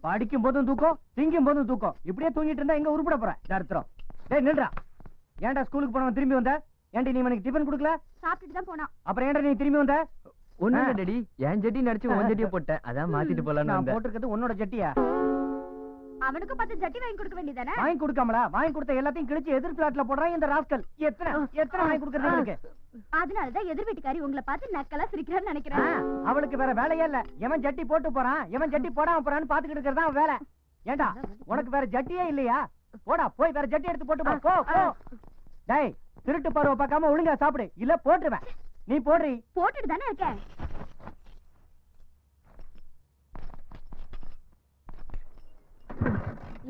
படிக்கும் போதும் தூக்கம், திங்கும் போதும் தூக்கம். இப்படியே தூங்கிட்டு இருந்தா எங்க உருப்பட போற? தரித்திரம். டேய் நில்றா. ஏன்டா ஸ்கூலுக்கு போனவன் திரும்பி வந்த? ஏன்டி நீ எனக்கு டிபன் கொடுக்கல? சாப்பிட்டுட்டு தான் போனான். அப்புறம் ஏன்டா நீ திரும்பி வந்த? ஒண்ணு இல்ல டாடி, என் ஜட்டி நடிச்சு உன் ஜட்டியை போட்டேன், அதான் மாத்திட்டு போலான்னு நான் வந்தேன். போட்டிருக்கிறது உன்னோட ஜட்டியா? அவனுக்கு பார்த்து ஜட்டி வாங்கி கொடுக்க வேண்டியதானே? வாங்கி கொடுக்காமலா? வாங்கி கொடுத்த எல்லாத்தையும் கிழிச்சு எதிர் பிளாட்ல போடுறான் இந்த ராஸ்கல். எத்தனை வாங்கி கொடுக்கறது இருக்கு? அதனாலதான் எதிர் வீட்டுக்காரி உங்களை பார்த்து நக்கலா சிரிக்கிறான்னு நினைக்கிறேன். அவளுக்கு வேற வேலையே இல்ல. எவன் ஜட்டி போட்டு போறான், எவன் ஜட்டி போடாம போறான்னு பாத்துக்கிட்டு இருக்கிறதா வேலை. ஏண்டா உனக்கு வேற ஜட்டியே இல்லையா? போடா போய் வேற ஜட்டி எடுத்து போட்டு போ. போ டேய், திருட்டு பருவ பார்க்காம ஒழுங்கா சாப்பிடு, இல்ல போட்டுருவேன். நீ போடுறி. போட்டுட்டு தானே இருக்கேன்.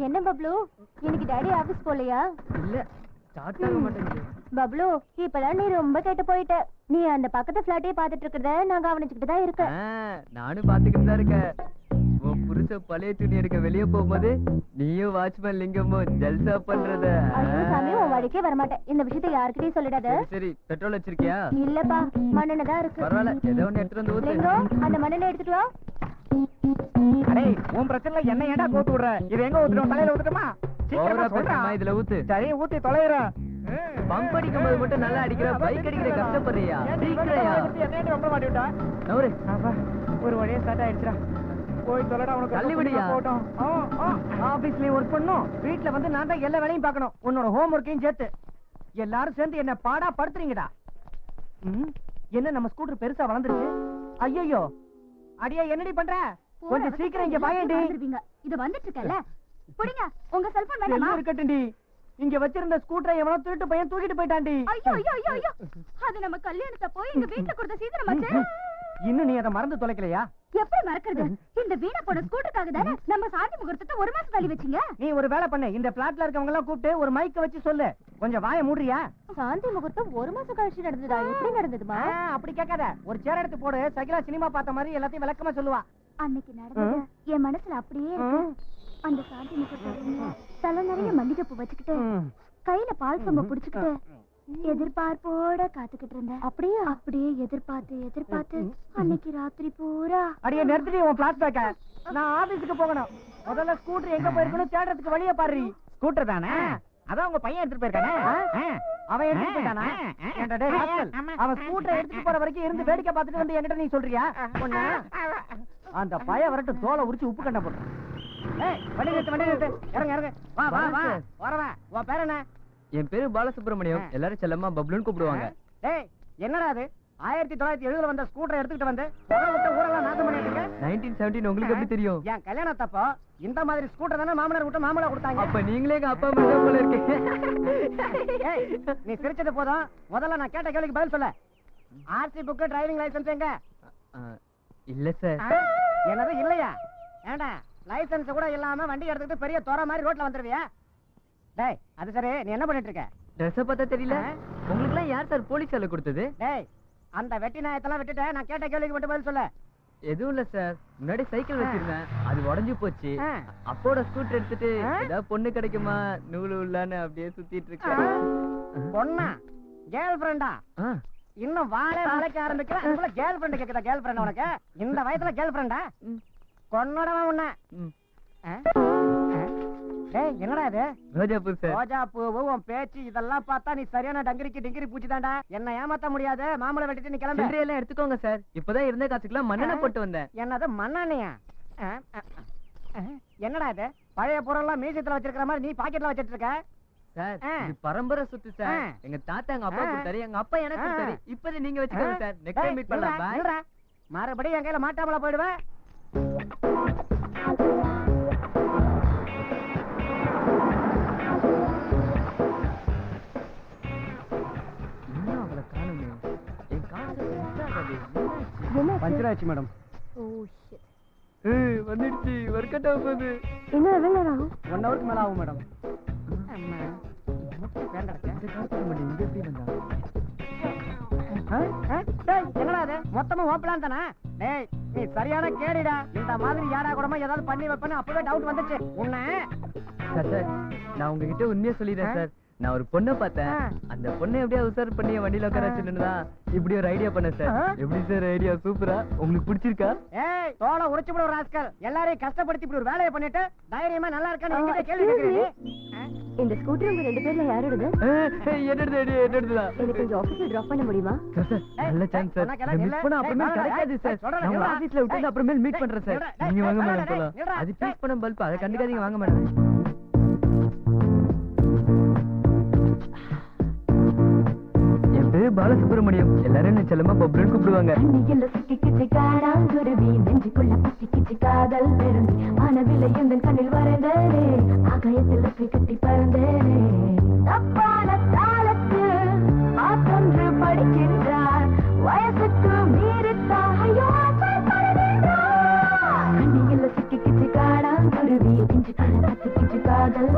என்ன பப்ளு, இன்னைக்கு டாடி ஆபீஸ் போலையா? இல்ல, ஸ்டார்ட் ஆக மாட்டேங்குது. பப்ளு, இப்பதான் நீ ரொம்ப கேட்டு போயிட்ட. நீ அந்த பக்கத்து பிளாட்டே பாத்துட்டு இருக்கிறத நான் கவனிச்சுக்கிட்டு தான் இருக்கேன். நானும் பாத்துக்கிட்டு தான் இருக்கேன். உன் புருஷ பழைய துணி எடுக்க வெளியே போகும்போது நீயும் வாட்ச்மேன் லிங்கமும் ஜல்சா பண்றத. ஐயோ சாமி, உன் வழிக்கே வரமாட்டேன். இந்த விஷயத்தை யாருக்கிட்டையும் சொல்லிடாத. சரி, பெட்ரோல் வச்சிருக்கியா? இல்லப்பா, மண்ணெண்ணெய் தான் இருக்கு. பரவாயில்ல, ஏதோ ஒண்ணு எடுத்துட்டு வந்து ஊத்து. லிங்கம், அந்த மண்ணெண்ணெய் எடுத்துட்டு வா. அடே உன் பிரச்சனை என்ன ஏன்டா கோத்து விடுற? இது எங்க ஊத்துறோம்? தலையில ஊத்துறோமா? ஓவரா பேசாம இதுல ஊத்து. சரி ஊத்தி தொலைறா. பம்ப் அடிக்கும் போது மட்டும் நல்லா அடிக்கிற, பைக் அடிக்கிற கஷ்டப்படுறியா? சீக்கிரயா என்ன ரொம்ப மாட்டி விட்டா? நவரு. ஒரு வழியா ஸ்டார்ட் ஆயிடுச்சுடா. போய் தொலைடா, உனக்கு தள்ளி விடியா. ஆபீஸ்லயே ஒர்க் பண்ணும், வீட்ல வந்து நான் தான் எல்லா வேலையும் பார்க்கணும், உன்னோட ஹோம் ஒர்க்கையும் சேர்த்து. எல்லாரும் சேர்ந்து என்ன பாடா படுத்துறீங்கடா. என்ன நம்ம ஸ்கூட்டர் பெருசா வளர்ந்துருச்சு? ஐயோ அடியா, என்னடி பண்ற? கொஞ்சம் சீக்கிரம் இங்க வாயேண்டி. இது வந்துட்டு இருக்கல, புடிங்க. உங்க செல்போன் வேணுமா? இருக்கட்டும்டி. இங்க வச்சிருந்த ஸ்கூட்டரை எவனோ திருட்டு பையன் தூக்கிட்டு போயிட்டான்டி. ஐயோ ஐயோ ஐயோ ஐயோ, அது நம்ம கல்யாணத்தை போய் எங்க வீட்ல கொடுத்த சீதனமாச்சே. இன்னும் நீ அதை மறந்து தொலைக்கலையா? எப்படி மறக்கிறது? இந்த வீணா போன ஸ்கூட்டருக்காக தானே நம்ம சாந்தி முகூர்த்தத்தை ஒரு மாசம் தள்ளி வச்சீங்க. நீ ஒரு வேலை பண்ணு, இந்த பிளாட்ல இருக்கவங்க எல்லாம் கூப்பிட்டு ஒரு மைக்க வச்சு சொல்லு. கொஞ்சம் வாயை மூடுறியா? சாந்தி முகூர்த்தம் ஒரு மாசம் கழிச்சு நடந்ததா? எப்படி நடந்ததுமா? அப்படி கேட்காத, ஒரு சேர் எடுத்து போடு. சகிலா சினிமா பார்த்த மாதிரி எல்லாத்தையும் விளக்கமா சொல்லுவா. அன்னைக்கு நடந்தது என் மனசுல அப்படியே இருக்கு. அந்த சாந்தி முகூர்த்தம் தலை நிறைய மல்லிகைப்பூ வச்சுக்கிட்டு, கையில பால் சொம்ப புடிச்சுக்கிட்டு எதிர்பார்ப்போட காத்துக்கிட்டு இருந்தேன். அப்படியே அப்படியே எதிர்பார்த்து அன்னைக்கு ராத்திரி பூரா. அடியே நிறுத்தி உன் பிளாஸ்பேக்க. நான் ஆபீஸ்க்கு போகணும். முதல்ல ஸ்கூட்டர் எங்க போயிருக்கணும் தேடுறதுக்கு வழிய பாரு. ஸ்கூட்டர் தானே? அதான் உங்க பையன் எடுத்துட்டு போயிருக்கானே. அவன் எடுத்துட்டு போயிட்டானா? ஏன்டா டேய் ராஸ்கல், அவன் ஸ்கூட்டர் எடுத்துட்டு போற வரைக்கும் இருந்து வேடிக்கை பார்த்துட்டு வந்து என்கிட்ட நீ சொல்றியா? அந்த பையன் வரட்டும், தோலை உரிச்சு உப்பு கண்ட போட்டு. ஏய் வண்டி நிறுத்து. இறங்க. வா வரவன். உன் பேர் என்ன? என் பேரு பாலசுப்ரமணியம், எல்லாரும் செல்லம்மா பப்ளுன்னு கூப்பிடுவாங்க. ஏய் என்னடா அது? 1970 வந்த ஸ்கூட்டர் எடுத்துக்கிட்டு வந்து ஊரெல்லாம் நாசம் பண்ணிட்டு இருக்க. 1917 உங்களுக்கு எப்படி தெரியும்? என் கல்யாணத்தப்போ இந்த மாதிரி ஸ்கூட்டர் தானே மாமனார் விட்டு மாமலா கொடுத்தாங்க. அப்ப நீங்களே எங்க அப்பா அம்மா போல இருக்கீங்க. நீ சிரிச்சது போதும், முதல்ல நான் கேட்ட கேள்விக்கு பதில் சொல்ல. ஆர்சி புக், டிரைவிங் லைசென்ஸ் எங்க? இல்ல சார். என்னது இல்லையா? ஏண்டா லைசென்ஸ் கூட இல்லாம வண்டி எடுத்துக்கிட்டு பெரிய தோற மாதிரி ரோட்ல வந்துருவியா? டேய் அது சரி, நீ என்ன பண்ணிட்டு இருக்க? ட்ரெஸ் பார்த்தா தெரியல. உங்களுக்கு எல்லாம் யார் சார் போலீஸ் வேலை கொடுத்தது? டேய் அந்த வெட்டி நாயத்தெல்லாம் விட்டுட்டு நான் கேட்ட கேள்விக்கு மட்டும் பதில் சொல்ல. எதுவும் இல்ல சார், முன்னாடி சைக்கிள் வச்சிருந்தேன், அது உடஞ்சு போச்சு. அப்போட ஸ்கூட்டர் எடுத்துட்டு ஏதாவது பொண்ணு கிடைக்குமா நூலு உள்ளான்னு அப்படியே சுத்திட்டு இருக்கேன். பொண்ணா? கேர்ள் ஃப்ரெண்டா? இன்னும் வாழைக்க ஆரம்பிக்கல, கேர்ள் ஃப்ரெண்ட் கேக்குதா? கேர்ள் ஃப்ரெண்ட் உனக்கு இந்த வயசுல கேர்ள் ஃப்ரெண்டா? கொன்னடவன் உன்ன. டேய் என்னடா இது? ரோஜாப்பூ சார். ரோஜாப்பூ, உன் பேச்சு இதெல்லாம் பார்த்தா நீ சரியான டிங்கிரி பூச்சி தான்டா. என்ன ஏமாத்த முடியாது. மாமலை வெட்டிட்டு நீ கிளம்பு. எல்லாம் எடுத்துக்கோங்க சார், இப்பதான் இருந்த காசுக்கெல்லாம் மண்ணெண்ணெய் போட்டு வந்தேன். என்னது மண்ணெண்ணையா? என்னடா இது? பழைய பொருள்லாம் மியூசியத்துல வச்சிருக்கிற மாதிரி நீ பாக்கெட்ல வச்சிட்டு இருக்க. சார் இது பரம்பரை சொத்து சார். எங்க தாத்தா எங்க அப்பா கொடுத்தாரு, எங்க அப்பா எனக்கு கொடுத்தாரு. இப்போது நீங்க வச்சுக்கோங்க சார். நெக்ஸ்ட் டைம் மீட் பண்ணலாம். பை. மறுபடியும் என் கையில மாட்டாமல போயிடுவேன். இன்னும் அவளை காணுமே. என் காசு பஞ்சர் ஆச்சு மேடம். வந்துடுச்சு. ஒர்க் அவுட் ஆக போகுது. என்ன எவ்வளவு நேரம் ஆகும்? 1 ஹவருக்கு மேல ஆகும் மேடம். என்னடா அது? மொத்தமா ஓப்பலாம் தானே? டேய் நீ சரியான கேடிடா. இந்த மாதிரி யாரா கூடமா ஏதாவது பண்ணி வைப்பேன்னு அப்பவே டவுட் வந்துச்சு உன்ன. சார் நான் உங்ககிட்ட உண்மையா சொல்லிடுறேன் சார். நான் ஒரு பொண்ணை பார்த்தேன். அந்த பொண்ணை எப்படியா உசார் பண்ணி வண்டியில உட்கார வச்சுருந்தா இப்படி ஒரு ஐடியா பண்ண சார். எப்படி சார் ஐடியா? சூப்பரா, உங்களுக்கு பிடிச்சிருக்கா? ஏய் தோலை உடைச்சு போட ஒரு ராஸ்கல், எல்லாரையும் கஷ்டப்படுத்தி இப்படி ஒரு வேலையை பண்ணிட்டு தைரியமா நல்லா இருக்கான்னு என்கிட்ட கேள்வி கேக்குறீங்க. இந்த ஸ்கூட்டர் உங்க 2 பேர்ல யாரோடது? என்னது ஐடியா? என்னதுடா? எனக்கு கொஞ்சம் ஆபீஸ்ல டிராப் பண்ண முடியுமா? சார் நல்ல சான்ஸ் சார். மிஸ் பண்ண அப்புறமே கிடைக்காது சார். நான் உங்க ஆபீஸ்ல விட்டு அப்புறமே மீட் பண்றேன் சார். நீங்க வாங்க மேடம் போலாம். அது பீஸ் பண்ண பல்ப், அதை கண்டுக்காதீங்க, வாங்க மேடம். என் பேரு பாலசுப்ரமணியம், எல்லாரும் என்ன செல்லமா பப்ளுன்னு கூப்பிடுவாங்க. கண்ணில் வரைந்தேனே, ஆகாயத்தில் கட்டி பறந்தேனே. தப்பான தாளத்து பாத்தொன்று படிக்கின்றார், வயசுக்கு மீறித்தாயோ கண்ணியில் சிக்கிக்கிச்சு காடாங்குருவி, நெஞ்சுக்குள்ள பத்திக்கிச்சு காதல்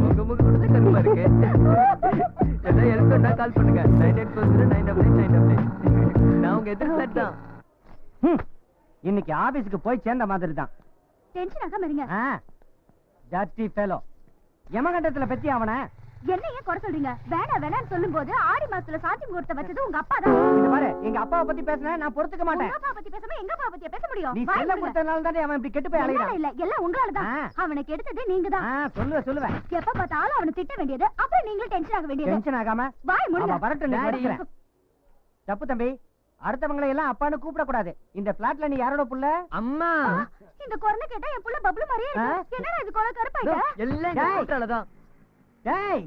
உங்க முகம் கூட கருமா இருக்கு. ஏதாவது ஹெல்ப் பண்ணா கால் பண்ணுங்க. 9840 நான் உங்க எதிர் பிளாட் தான். இன்னைக்கு ஆபீஸ்க்கு போய் சேர்ந்த மாதிரி தான். டென்ஷன் ஆகாம இருங்க. ஜாஸ்தி ஃபெலோ யமகண்டத்துல பத்தி அவனை என்ன ஏன் குறை சொல்றீங்க? வேணா வேணான்னு சொல்லும் போது ஆடி மாசத்துல சாந்தி முகூர்த்தம் வச்சது உங்க அப்பா தான். இந்த பாரு, எங்க அப்பாவை பத்தி பேசினா நான் பொறுத்துக்க மாட்டேன். உங்க அப்பா பத்தி பேசாம எங்க அப்பா பத்தியா பேச முடியும்? நீ செல்ல கொடுத்தனால தானே அவன் இப்படி கெட்டு போய் என்னால அலையறான். இல்ல, எல்லாம் உங்களால தான். அவனுக்கு எடுத்தது நீங்க தான். சொல்லுவேன். எப்ப பார்த்தாலும் அவனை திட்ட வேண்டியது, அப்புறம் நீங்களும் டென்ஷன் ஆக வேண்டியது. டென்ஷன் ஆகாம வாய் மூடுங்க. அவன் வரட்டும், நான் அடிக்கிறேன். தப்பு தம்பி, அடுத்தவங்களை எல்லாம் அப்பான்னு கூப்பிட கூடாது. இந்த பிளாட்ல நீ யாரோட புள்ள? அம்மா, இந்த குரலை கேட்டா என் புள்ள பப்ளு மாதிரியே இருக்கு. என்னடா இது குரல் கருப்பாயிட்ட? எல்லாம் கூட்டாளதான். டேய்,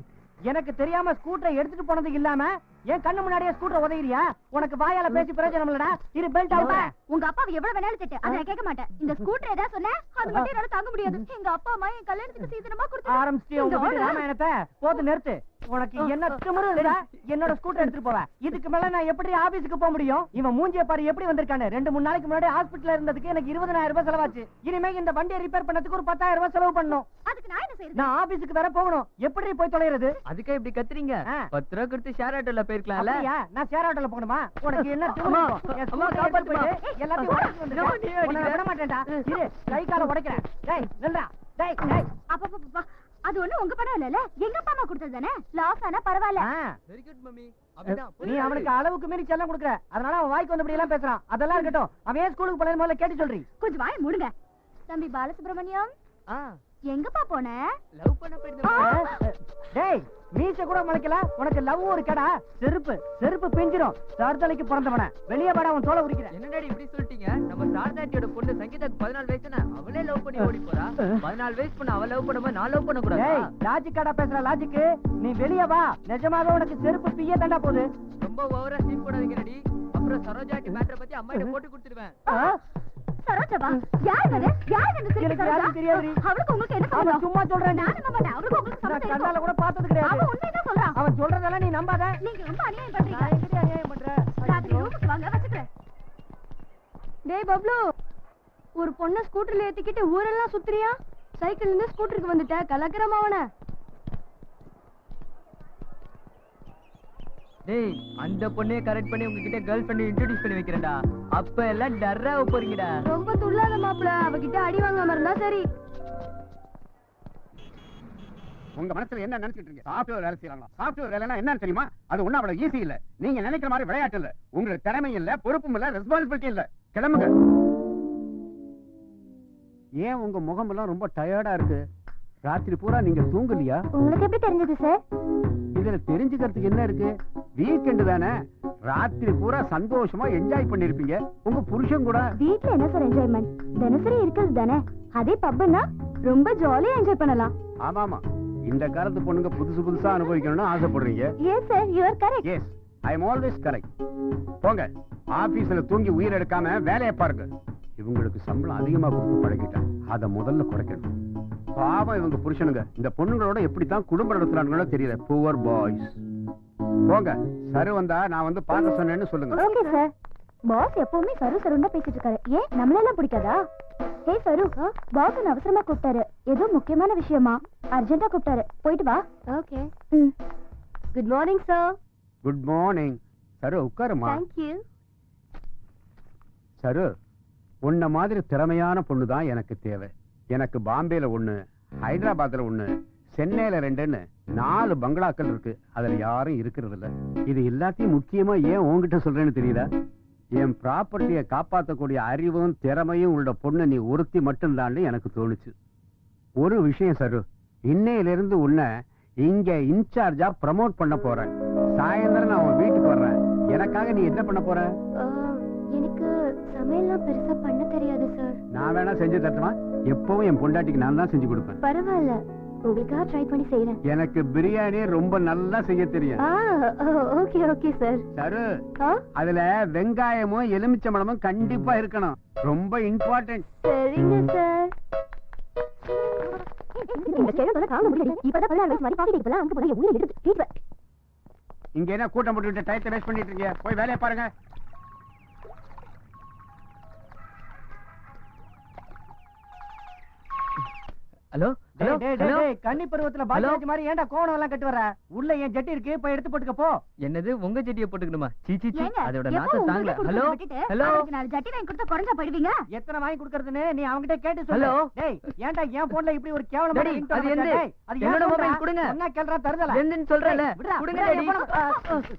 எனக்கு தெரியாம ஸ்கூட்டரை எடுத்துட்டு போனது இல்லாம என் கண்ணு முன்னாடியே ஸ்கூட்டர் உதையிறியா? உனக்கு வாயால பேசி பிரயோஜனம் இல்லடா. இரு பெல்ட் அவுட். உங்க அப்பாவை எவ்வளவு வேணாலும் திட்டு, அதை நான் கேட்க மாட்டேன். இந்த ஸ்கூட்டர் ஏதா சொன்ன அது மட்டும் என்னால தாங்க முடியாது. எங்க அப்பா அம்மா என் கல்யாணத்துக்கு சீதனமா கொடுத்து ஆரம்பிச்சிட்டு உங்க வீட்டு ராமாயணத்தை போது நிறுத்து. உனக்கு என்ன திமிரு இல்லடா? என்னோட ஸ்கூட்டர் எடுத்துட்டு போவ. இதுக்கு மேல நான் எப்படி ஆபீஸ்க்கு போக முடியும்? இவன் மூஞ்சிய பாரு எப்படி வந்திருக்கானே. 2-3 நாளைக்கு முன்னாடி ஹாஸ்பிடல்ல இருந்ததுக்கு எனக்கு 20,000 ரூபாய் செலவாச்சு. இனிமே இந்த வண்டியை ரிப்பேர் பண்ணதுக்கு ஒரு 10,000 ரூபாய் செலவு பண்ணணும். அதுக்கு நான் என்ன செய்யறது? நான் ஆபீஸ்க்கு வேற போகணும். எப்படி போய் தொலைறது? அதுக்கே இப்படி கத்துறீங்க? 10 ரூபா கொடுத்து ஷேர் ஆட்டோல போயிருக்கலாம்ல. அப்படியா? நான் ஷேர் ஆட்டோல போகணுமா? உனக்கு என்ன திமிரு? என் ஸ்கூட்டரை எடுத்துட்டு போயிட்டு எல்லாத்தையும் உடைச்சு வந்துருக்க. உன்னை நான் விட மாட்டேன்டா. இரு, கை கால உடைக்கிறேன். டேய் நில்றா. டேய் டேய். அப்பா அது ஒண்ணு உங்க பணம் இல்லல, எங்க அப்பா அம்மா கொடுத்தது தானே. லாஸ் ஆனா பரவாயில்ல. Very good mummy. அப்படிதான். நீ அவனுக்கு அளவுக்கு மீறி செல்லம் கொடுக்குற, அதனால அவன் வாய்க்கு வந்தபடி எல்லாம் பேசுறான். அதெல்லாம் இருக்கட்டும். அவன் ஏன் ஸ்கூலுக்கு போனது முதல்ல கேட்டு சொல்றீ. கொஞ்சம் வாய் மூடுங்க. தம்பி பாலசுப்ரமணியம், எங்கப்பா போன? லவ் பண்ண போயிருந்தேன். டேய், மீச கூட முளைக்கல, உனக்கு லவ் ஒரு கடா. செருப்பு பிஞ்சிரும். சார்தலைக்கு பிறந்தவன வெளியே வாடா, உன் தோலை உரிக்கிறேன். என்னடாடி இப்படி சொல்லிட்டீங்க? நம்ம சாரதாட்டியோட பொண்ணு சங்கீதாக்கு 14 வயசுனா அவளே லவ் பண்ணி ஓடி போறா. 14 வயசு பொண்ணு அவ லவ் பண்ணும்போது நான் லவ் பண்ண கூடாது. டேய், லாஜிக் கடா பேசுற லாஜிக். நீ வெளியே வா, நிஜமாவே உனக்கு செருப்பு பிய்ய தண்டா போகுது. ரொம்ப ஓவரா சீன் போடாதீங்க ரெடி. அப்புறம் சரோஜாட்டி மேட்டரை பத்தி அம்மாட்ட போட்டு கொடுத்துடுவேன். சரோஜாவா? யார் அது? யார் அந்த சிரிப்பு எனக்கு சரோஜா? யாரும் தெரியாதுடி. அவருக்கு உங்களுக்கு என்ன அவன் சம்பந்தம்? சும்மா சொல்றான். நான் நம்ப மாட்டேன். அவருக்கு உங்களுக்கு நான் சம்பந்தம் கண்ணால இருக்கும். கூட பார்த்தது கிடையாது. அவன் உண்மைதான் சொல்றான். அவன் சொல்றதெல்லாம் நீ நம்பாத. நீங்க ரொம்ப அநியாயம் பண்றீங்க. நான் எங்கடி அநியாயம் பண்றேன்? ராத்திரி ரூமுக்கு வாங்க, வச்சுக்கிறேன். டேய் பப்ளு, ஒரு பொண்ண ஸ்கூட்டர்ல ஏத்திக்கிட்டு ஊரெல்லாம் சுத்துறியா? சைக்கிள்ல இருந்து ஸ்கூட்டருக்கு வந்துட்ட, கலக்கறமா அவன. டேய், அந்த பொண்ணையே கரெக்ட் பண்ணி உங்ககிட்ட கேர்ள் ஃப்ரெண்ட் இன்ட்ரோடியூஸ் பண்ணி வைக்கிறேன்டா. அப்ப எல்லாம் டர்ராவ போறீங்கடா. ரொம்ப துள்ளாத மாப்ள, அவகிட்ட அடி வாங்காம இருந்தா சரி. உங்க மனசுல என்ன நினைச்சிட்டு இருக்கீங்க? சாஃப்ட்வேர் வேலை செய்யலாம். சாஃப்ட்வேர் வேலைனா என்னன்னு தெரியுமா? அது ஒண்ணும் அவ்வளவு ஈஸி இல்ல. நீங்க நினைக்கிற மாதிரி விளையாட்டு இல்ல. உங்களுக்கு திறமை இல்ல, பொறுப்பும் இல்ல, ரெஸ்பான்சிபிலிட்டி இல்ல. கிளம்புங்க. ஏன் உங்க முகம் எல்லாம் ரொம்ப டயர்டா இருக்கு? ராத்திரி பூரா நீங்க தூங்கலையா? உங்களுக்கு எப்படி தெரிஞ்சது சார்? இதுல தெரிஞ்சுக்கிறதுக்கு என்ன இருக்கு? வீக்கெண்ட் தானே, ராத்திரி பூரா சந்தோஷமா என்ஜாய் பண்ணிருப்பீங்க. உங்க புருஷன் கூட. வீட்ல என்ன சார் என்ஜாய்மெண்ட்? தினசரி இருக்குது தானே. அதே பப்னா ரொம்ப ஜாலியா என்ஜாய் பண்ணலாம். ஆமாமா, இந்த காலத்து பொண்ணுங்க புதுசு புதுசா அனுபவிக்கணும்னு ஆசைப்படுறீங்க. Yes sir, you are correct. Yes, I am always correct. போங்க, ஆபீஸ்ல தூங்கி உயிர் எடுக்காம வேலையை பாருங்க. இவங்களுக்கு சம்பளம் அதிகமா கொடுத்து பழகிட்டான், அதை முதல்ல குறைக்கணும். பாவம் இவங்க புருஷனுங்க இந்த பொண்ணுங்களோட எப்படித்தான் குடும்ப நடத்துறாங்களோ தெரியல. Poor boys. போங்க, சரு வந்தா நான் வந்து பார்க்க சொன்னேன்னு சொல்லுங்க. Okay sir. பாஸ் எப்பவுமே சரு சருன்னு பேசிட்டு இருக்காரு. ஏன் நம்மளெல்லாம் பிடிக்காதா? ஹே சரு, பாஸ் என்ன அவசரமா கூப்பிட்டாரு. ஏதோ முக்கியமான விஷயமா அர்ஜென்ட்டா கூப்பிட்டாரு. போயிட்டு வா. Okay. Good morning sir. Good morning. Saru உட்காருமா. Thank you. சரு, உன்ன மாதிரி திறமையான பொண்ணு தான் எனக்கு தேவை. எனக்கு பாம்பேல 1, ஹைதராபாத்ல 1, சென்னையில 2ன்னு 4 பங்களாக்கள் இருக்கு. அதுல யாரும் இருக்கிறது இல்ல. இது எல்லாத்தையும் முக்கியமா ஏன் உன்கிட்ட சொல்றேன்னு தெரியல. என் ப்ராப்பர்ட்டியை காப்பாற்றக்கூடிய அறிவும் திறமையும் உள்ள பொண்ணு நீ ஒருத்தி மட்டும்தான் எனக்கு தோணுச்சு. ஒரு விஷயம் சரு, இன்னையிலிருந்து உன்னை இங்க இன்சார்ஜா ப்ரமோட் பண்ண போறேன். சாயந்தரம் நான் உன் வீட்டுக்கு வர்றேன். எனக்காக நீ என்ன பண்ண போற? எனக்கு சமையல்லாம் பெருசா பண்ண தெரியாது சார். நான் வேணா செஞ்சு தரட்டுமா? எப்பவும் என் பொண்டாட்டிக்கு நான் தான் செஞ்சு கொடுப்பேன். பரவாயில்ல, உங்களுக்காக ட்ரை பண்ணி செய்யறேன். எனக்கு பிரியாணி ரொம்ப நல்லா செய்ய தெரியும். Okay okay sir. சரு, அதுல வெங்காயமும் எலுமிச்சம்பழமும் கண்டிப்பா இருக்கணும். ரொம்ப இம்பார்ட்டன்ட். சரிங்க சார். இந்த சேனல காண முடியல. இப்பதான் 16 வயசு மாதிரி பாக்கிட்டு இப்பலாம் அங்க போய் உள்ள எடுத்து கேட்ப. இங்க என்ன கூட்டம் போட்டுட்டு டைத்தை வேஸ்ட் பண்ணிட்டு இருக்கீங்க? போய் வேலைய பாருங்க. Hello hello hello. கன்னி பருவத்துல பாலாஜி மாதிரி ஏன்டா கோணம் எல்லாம் கட்டு வர? உள்ள என் ஜட்டி இருக்கு, போய் எடுத்து போட்டுக்க போ. என்னது உங்க ஜட்டியை போட்டுக்கணுமா? சீ அதோட நாத்த தாங்கல. Hello hello. நான் ஜட்டி வாங்கி கொடுத்தா குறஞ்சா போயிடுவீங்க. எத்தனை வாங்கி கொடுக்கறதுன்னு நீ அவங்கிட்ட கேட்டு சொல்லு. ஹலோ. டேய் ஏன்டா என் போன்ல இப்படி ஒரு கேவலமான டேய், ringtone அது எந்த? டேய், அது என்னோட ஏன் மொபைல் சொல்றா? கொடுங்க. என்ன கேள்றா தருதல? என்னன்னு சொல்றல? விடுடா, கொடுங்க விடுடா,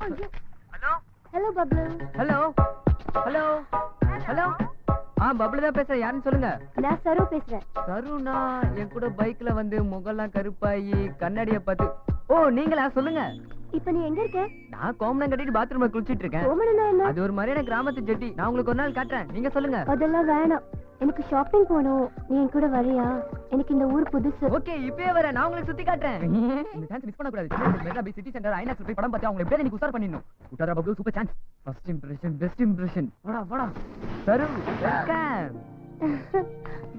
daddy. Hello hello Bablu. Hello hello hello. Bablu தான் பேசுறேன். யாருன்னு சொல்லுங்க. நான் சரு பேசுறேன். சருணா என் கூட பைக்ல வந்து முகம்லாம் கருப்பாயி கண்ணாடிய பார்த்து. ஓ நீங்களா? சொல்லுங்க. இப்ப நீ எங்க இருக்க? நான் கோமணம் கட்டிட்டு பாத்ரூம்ல குளிச்சிட்டு இருக்கேன். கோமணம்னா என்ன? அது ஒரு மாதிரியான கிராமத்து ஜட்டி. நான் உங்களுக்கு ஒரு நாள் காட்டுறேன். நீங்க சொல்லுங்க. அதெல்லாம் வேணாம். எனக்கு ஷாப்பிங் போகணும். நீ என் கூட வரியா? எனக்கு இந்த ஊர் புதுசு. ஓகே இப்பவே வரேன். நான் உங்களுக்கு சுத்தி காட்டுறேன். இந்த சான்ஸ் மிஸ் பண்ண கூடாது. மெட்ரா பீச் சிட்டி சென்டர் ஐநாக்ஸ் போய் படம் பார்த்து அவங்க எப்படியே நீ உசார் பண்ணிடணும். உட்டாரா Bablu super chance. First impression best impression. வாடா வாடா. சரு வெல்கம்.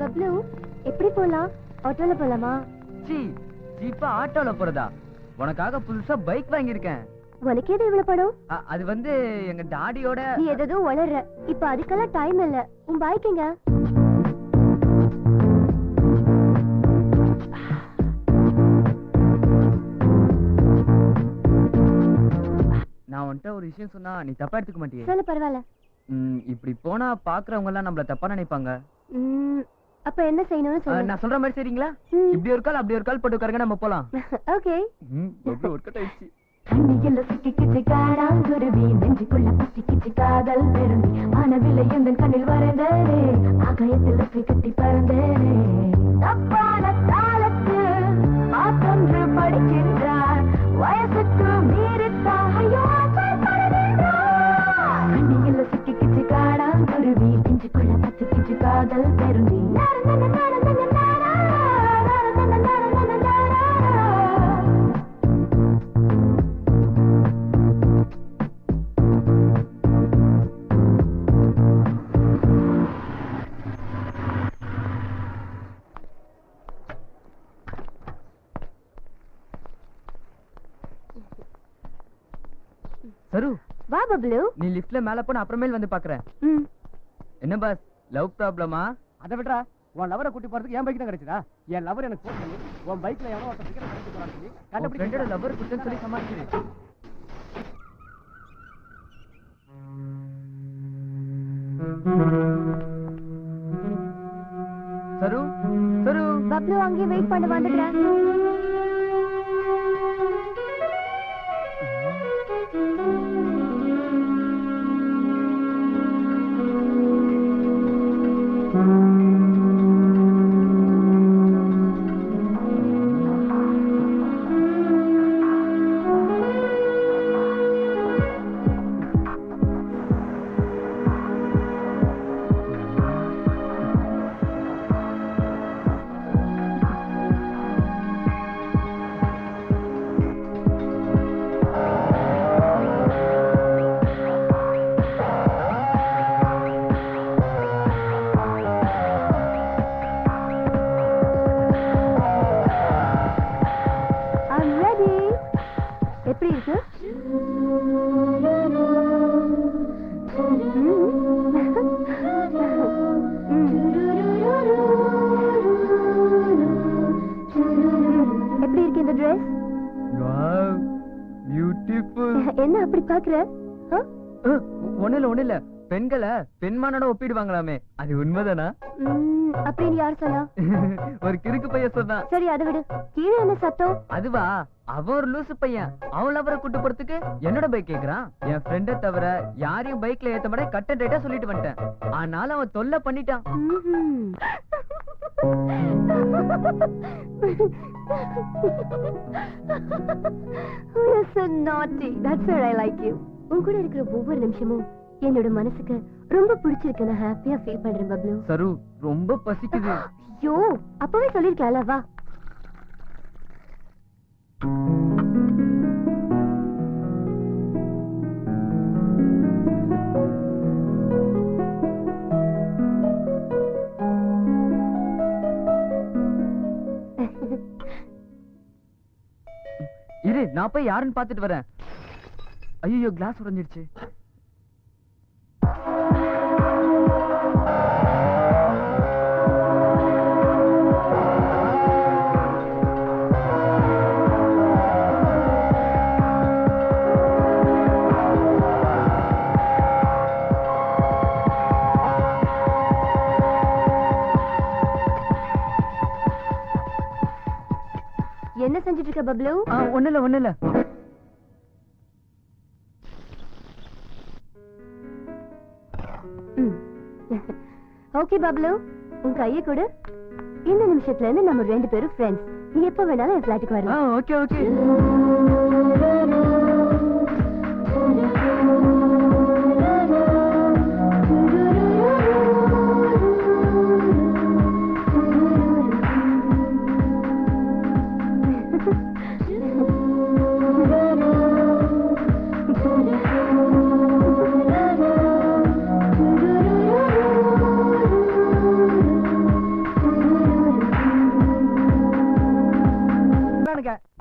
பப்ளு எப்படி போலாம்? ஆட்டோல போலாமா? ஜீப்பா ஆட்டோல போறதா? உனக்காக புதுசா பைக் வாங்கியிருக்கேன். உனக்கு எது இவ்வளவு படம்? அது வந்து எங்க டாடியோட. நீ எதோ வளர்ற. இப்ப அதுக்கெல்லாம் டைம் இல்ல. உன் பைக் எங்க? நான் உன்கிட்ட ஒரு விஷயம் சொன்னா நீ தப்பா எடுத்துக்க மாட்டியே? சொல்ல. பரவாயில்ல. இப்படி போனா பாக்குறவங்க எல்லாம் நம்மள தப்பா நினைப்பாங்க. அப்ப என்ன செய்யணும்னு சொல்லு. நான் சொல்ற மாதிரி சரிங்களா? இப்படி ஒரு கால் அப்படி ஒரு கால் போட்டு உட்காருங்க, நம்ம போலாம். ஓகே. பப்ளு ஒர்க் அவுட் ஆயிடுச்சு. கண்ணியல்ல சிக்கிக்கிச்சு காடாங்குருவி, நெஞ்சுக்குள்ள பசிக்கிச்சு காதல் பெருந்தி, வானவில்லை எந்தன் கண்ணில் வரைந்தேனே, ஆகாயத்தில் ரெக்கை கட்டி பறந்தேனே. தப்பான காலத்து மாற்றொன்று படிக்கின்றார், வயசுக்கு மீறித்தாகையோ கண்ணியல்ல சிக்கிக்கிச்சு காடாங்குருவி, நெஞ்சுக்குள்ள பசிக்கிச்சு காதல் பெருந்தி. சரு வா பப்ளு. நீ லிஃப்ட்ல மேல போன அப்புறமேல் வந்து பாக்குறேன். என்ன பாஸ் லவ் ப்ராப்ளமா? அதை விட்றா. உன் லவரை கூட்டி போறதுக்கு என் பைக் தான் கிடைச்சதா? என் லவர் எனக்கு போன் பண்ணி உன் பைக்ல எவனோ ஒருத்தன் டிக்கெட் எடுத்து போறான்னு சொல்லி ஃப்ரெண்டோட லவர் குடுத்தேன்னு சொல்லி சமாளிச்சிரு. சரு சரு. பப்ளு அங்கே வெயிட் பண்ண வந்துடுறேன். எப்படி இருக்கு? எப்படி இருக்கு இந்த Dress? Wow beautiful. என்ன அப்படி பாக்குற? ஒண்ணு இல்ல பெண்களை பெண்மானோட ஒப்பிடுவாங்களாமே, அது உண்மைதானா? அப்படின்னு யார் சொன்னா? ஒரு கிறுக்கு பையன் சொன்னான். சரி அதை விடு, கீழே என்ன சத்தம்? அதுவா, அவன் ஒரு லூசு பையன். அவன் லவரை கூட்டு போறதுக்கு என்னோட பைக் கேக்குறான். என் ஃப்ரெண்ட தவிர யாரையும் பைக்ல ஏத்த மாட்டே கட் அண்ட் ரைட்டா சொல்லிட்டு வந்துட்டேன். ஆனாலும் அவன் தொல்லை பண்ணிட்டான். You're so naughty. That's why I like you. உன் கூட இருக்கிற ஒவ்வொரு நிமிஷமும் என்னோட மனசுக்கு ரொம்ப பிடிச்சிருக்கு. நான் ஹாப்பியா ஃபீல் பண்றேன் பப்ளு. சரு, ரொம்ப பசிக்குது. ஐயோ, அப்பவே சொல்லிருக்கலாம்ல. வா. இரு, நான் போய் யாருன்னு பாத்துட்டு வரேன். ஐயோ, கிளாஸ் உடைஞ்சிடுச்சு. என்ன செஞ்சிட்டு இருக்க பப்ளு? ஒண்ணு இல்ல. ஓகே பப்ளு, உன் கையை கொடு. இந்த நிமிஷத்துல இருந்து நம்ம 2 பேரும் ஃப்ரெண்ட்ஸ். நீ எப்ப வேணாலும் என் ஃபிளாட்டுக்கு வரலாம். Okay okay.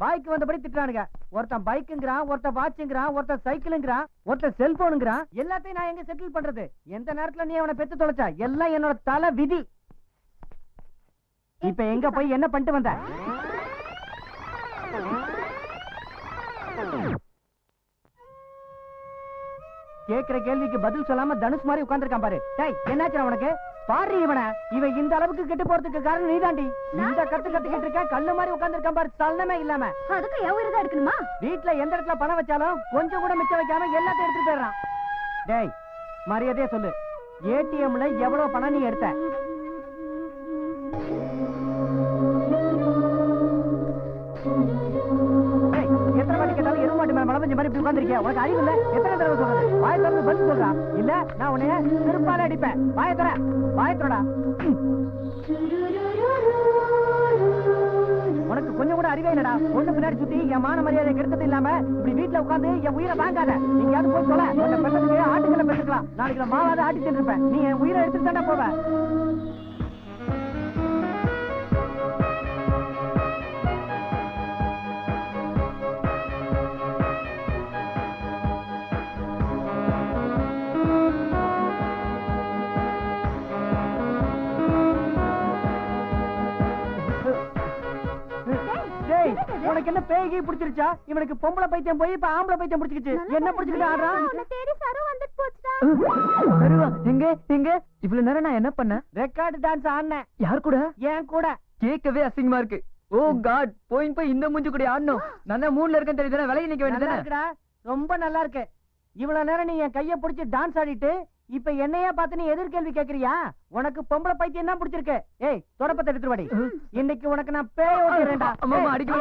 பாய்க்கு வந்தபடி திட்டுறானுங்க. ஒருத்தன் பைக்குங்கிறான், ஒருத்தன் வாட்சுங்கிறான், ஒருத்தன் சைக்கிளுங்கிறான், ஒருத்தன் செல்போனுங்கிறான். எல்லாத்தையும் நான் எங்க செட்டில் பண்றது? எந்த நேரத்துல நீ அவனை பெத்து தொலைச்சா? எல்லாம் என்னோட தலை விதி. இப்ப எங்க போய் என்ன பண்ணிட்டு வந்த? கேக்குற கேள்விக்கு பதில் சொல்லாம தனுஷ் மாதிரி உட்கார்ந்திருக்கான் பாரு. டேய், என்னாச்சு உனக்கு? பாரு இவன் இந்த அளவுக்கு கெட்டு போறதுக்கு காரணம் நீதாண்டி. இந்த கத்துக்கிட்டு இருக்க கல்லு மாதிரி உட்கார்ந்திருக்கான் பாரு, சலனமே இல்லாம. அதுக்கு எவ்வளவு எடுக்கணுமா? வீட்டுல எந்த இடத்துல பணம் வச்சாலும் கொஞ்சம் கூட மிச்சம் வைக்காம எல்லாத்தையும் எடுத்துட்டு போயிடுறான். டேய், மரியாதையா சொல்லு, ஏடிஎம்ல எவ்வளவு பணம் நீ எடுத்த? எத்தனை வாட்டி கேட்டாலும் எருவு மாட்டு மேல மழை பெஞ்ச மாதிரி இப்படி உட்கார்ந்திருக்கியா? உனக்கு அறிவு இல்ல? எத்தனை தடவை சொல்றது? வாயை திறந்து பதில் சொல்றா. இல்ல நான் உன்னைய திருப்பால அடிப்பேன். வாயை தர, வாயை திறடா. உனக்கு கொஞ்சம் கூட அறிவே இல்லடா. ஒண்ணு பின்னாடி சுத்தி என் மான மரியாதை கெடுத்தது இல்லாம இப்படி வீட்டுல உட்கார்ந்து என் உயிரை வாங்காத. நீங்க போய் சொல்ல உன்னை பெற்றதுக்கு ஆட்டுக்களை பெற்றுக்கலாம். நாளைக்கு நான் மாவாத ஆட்டி தின்றுப்பேன். நீ என் உயிரை எடுத்துட்டு தானே போவ. உனக்கு என்ன பேய்கி பிடிச்சிருச்சா? இவனுக்கு பொம்பளை பைத்தியம் போய் இப்ப ஆம்பளை பைத்தியம் பிடிச்சிருச்சு. என்ன பிடிச்சிட்டு ஆடுறான்? எங்க இவ்வளவு நேரம் நான் என்ன பண்ணேன்? ரெக்கார்டு டான்ஸ் ஆடினேன். யார் கூட? ஏன் கூட. கேட்கவே அசிங்கமா இருக்கு. ஓ காட், போய் இந்த மூஞ்சி கூட ஆடணும். நான் மூணுல இருக்கேன் தெரியுதானே, விலகி நிக்க வேண்டியதானே? ரொம்ப நல்லா இருக்கு. இவ்வளவு நேரம் நீ என் கைய பிடிச்சி டான்ஸ் ஆடிட்டு இப்ப என்னையா பார்த்து நீ எதிர்கேள்வி கேக்குறியா? உனக்கு பொம்பளை பைத்தியம் தான் பிடிச்சிருக்கு. ஏய், தொடப்பத்தை எடுத்துட்டு வாடி. இன்னைக்கு உனக்கு நான் பேய் ஓட்டிறேன்டா. அம்மா அடிக்க